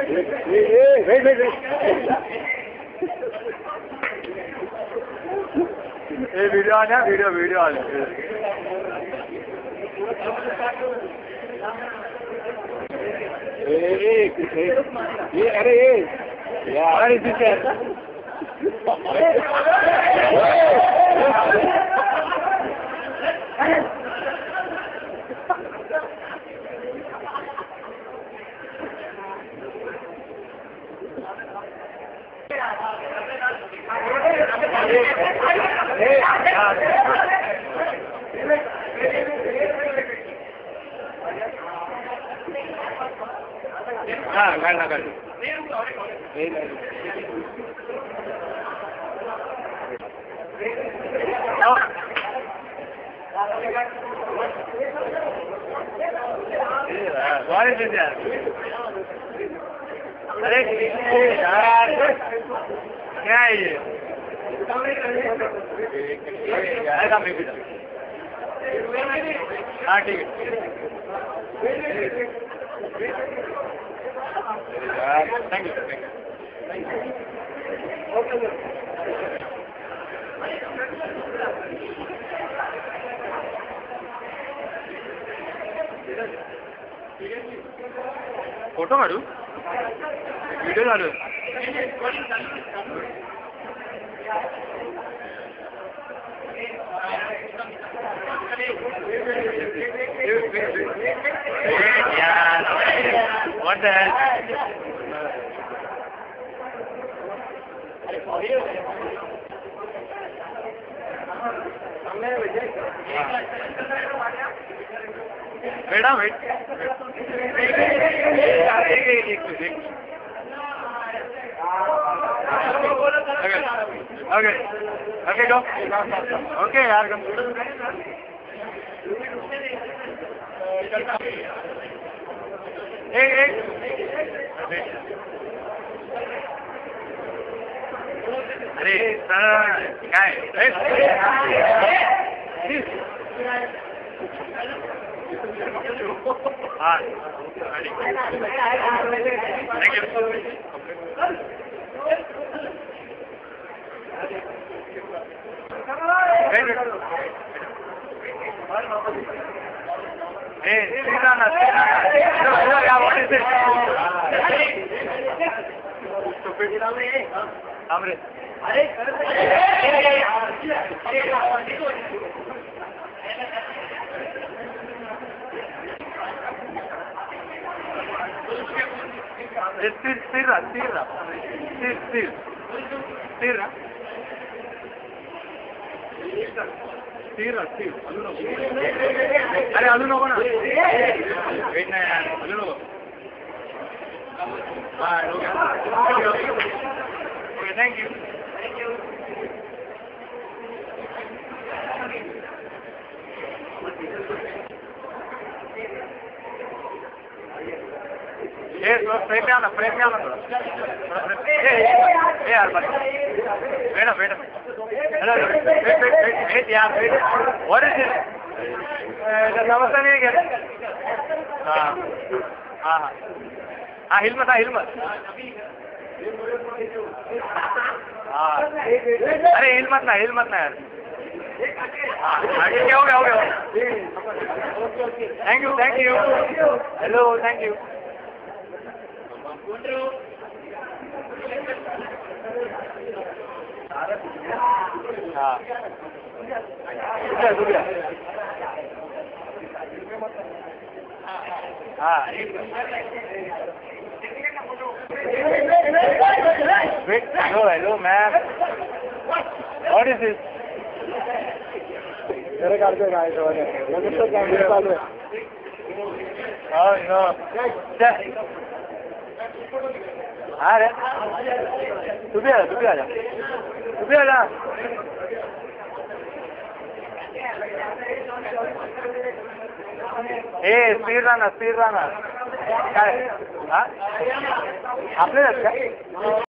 wait. ये video आने video आने ये अरे यार इसी से हाँ करना कर अरे यार क्या है ये हाँ ठीक है थैंक यू फोटो मारू वीडियो चालू What the hell? बेटा वेट ओके go ओके यार एक अरे काय हाँ thank you Hey, Sirana. What is it? Amre. Sir. अरे आलू नको ना वेट नाही यार आलू नको हाँ ओके थैंक यू ये फ्रेम में आना यार बस वेट हेलो वेट यार वेट व्हाट इज दिस समस्या नहीं है क्या हाँ हाँ हाँ हाँ हिल मत हाँ अरे हिल मत ना यार हाँ ठीक है हो गया thank you hello thank you हाँ हाँ wait hello ma'am what is this मेरे कार पे गाइस हो रहे हैं मैं तो कैमरे चालू है oh no हाँ रे तू भी आ जा ए स्थिर राहना काय हाँ आपले का